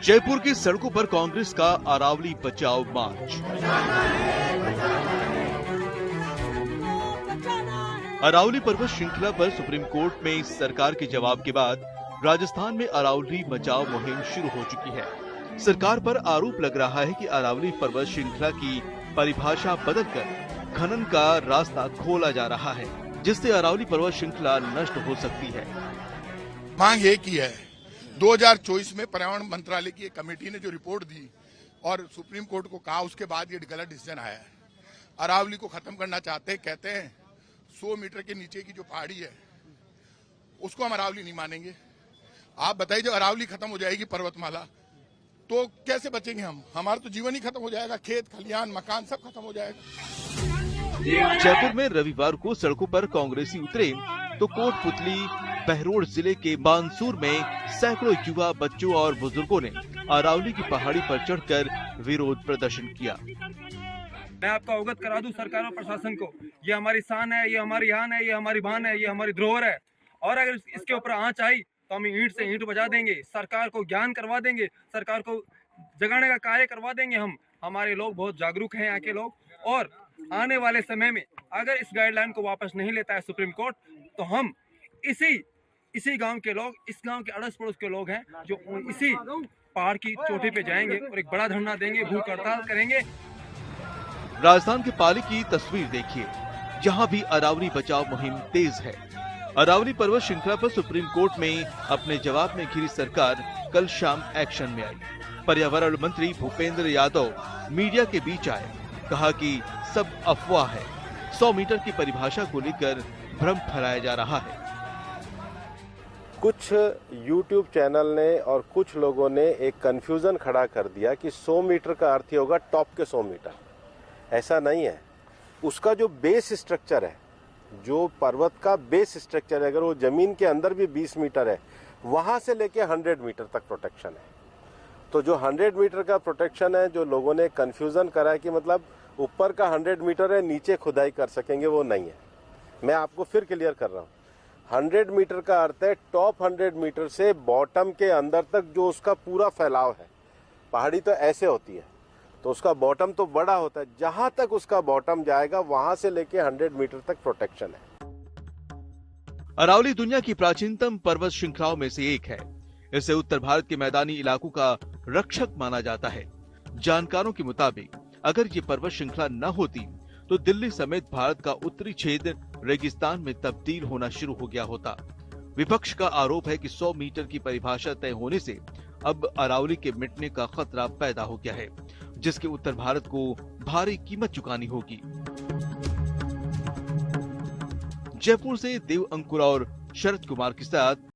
जयपुर की सड़कों पर कांग्रेस का अरावली बचाओ मार्च। अरावली पर्वत श्रृंखला पर सुप्रीम कोर्ट में सरकार के जवाब के बाद राजस्थान में अरावली बचाओ मुहिम शुरू हो चुकी है। सरकार पर आरोप लग रहा है कि अरावली पर्वत श्रृंखला की परिभाषा बदलकर खनन का रास्ता खोला जा रहा है, जिससे अरावली पर्वत श्रृंखला नष्ट हो सकती है। मांग ये की है 2024 में पर्यावरण मंत्रालय की एक कमेटी ने जो रिपोर्ट दी और सुप्रीम कोर्ट को कहा, उसके बाद ये गलत डिसीजन आया है। अरावली को खत्म करना चाहते हैं, कहते हैं 100 मीटर के नीचे की जो पहाड़ी है उसको हम अरावली नहीं मानेंगे। आप बताइए, जब अरावली खत्म हो जाएगी पर्वतमाला तो कैसे बचेंगे हम? हमारा तो जीवन ही खत्म हो जाएगा, खेत खलियान मकान सब खत्म हो जाएगा। जयपुर में रविवार को सड़कों पर कांग्रेसी उतरे तो कोटपुतली बहरोड जिले के बानसूर में सैकड़ों युवा, बच्चों और बुजुर्गों ने अरावली की पहाड़ी पर चढ़कर विरोध प्रदर्शन किया। मैं आपको अवगत करा दूं सरकार और प्रशासन को, ये हमारी शान है, ये हमारी आन है, ये हमारी बान है, ये हमारी धरोहर है, और अगर इसके ऊपर आंच आई तो हम ईंट से ईंट बजा देंगे, सरकार को ज्ञान करवा देंगे, सरकार को जगाने का कार्य करवा देंगे। हमारे लोग बहुत जागरूक हैं यहाँ के लोग, और आने वाले समय में अगर इस गाइडलाइन को वापस नहीं लेता है सुप्रीम कोर्ट तो हम इसी गांव के लोग, इस गांव के अड़ोस पड़ोस के लोग हैं जो इसी पहाड़ की चोटी पे जाएंगे और एक बड़ा धरना देंगे, भूख हड़ताल करेंगे। राजस्थान के पाली की तस्वीर देखिए, जहां भी अरावली बचाओ मुहिम तेज है। अरावली पर्वत श्रृंखला पर सुप्रीम कोर्ट में अपने जवाब में घिरी सरकार कल शाम एक्शन में आई। पर्यावरण मंत्री भूपेंद्र यादव मीडिया के बीच आए, कहा कि सब अफवाह है, 100 मीटर की परिभाषा को लेकर भ्रम फैलाया जा रहा है। कुछ YouTube चैनल ने और कुछ लोगों ने एक कंफ्यूजन खड़ा कर दिया कि 100 मीटर का अर्थ ही होगा टॉप के 100 मीटर। ऐसा नहीं है। उसका जो बेस स्ट्रक्चर है, जो पर्वत का बेस स्ट्रक्चर है, अगर वो जमीन के अंदर भी 20 मीटर है, वहां से लेके 100 मीटर तक प्रोटेक्शन है। तो जो 100 मीटर का प्रोटेक्शन है, जो लोगों ने कंफ्यूजन करा है कि मतलब ऊपर का 100 मीटर है, नीचे खुदाई कर सकेंगे, वो नहीं है। मैं आपको फिर क्लियर कर रहा हूँ। 100 मीटर का अर्थ है टॉप 100 मीटर से बॉटम के अंदर तक जो उसका पूरा फैलाव है। पहाड़ी तो ऐसे होती है, तो उसका बॉटम तो बड़ा होता है, जहां तक उसका बॉटम जाएगा वहां से लेके 100 मीटर तक प्रोटेक्शन है। अरावली दुनिया की प्राचीनतम पर्वत श्रृंखलाओं में से एक है। इसे उत्तर भारत के मैदानी इलाकों का रक्षक माना जाता है। जानकारों के मुताबिक अगर ये पर्वत श्रृंखला न होती तो दिल्ली समेत भारत का उत्तरी क्षेत्र रेगिस्तान में तब्दील होना शुरू हो गया होता। विपक्ष का आरोप है कि 100 मीटर की परिभाषा तय होने से अब अरावली के मिटने का खतरा पैदा हो गया है, जिसके उत्तर भारत को भारी कीमत चुकानी होगी। जयपुर से देव अंकुर और शरद कुमार के साथ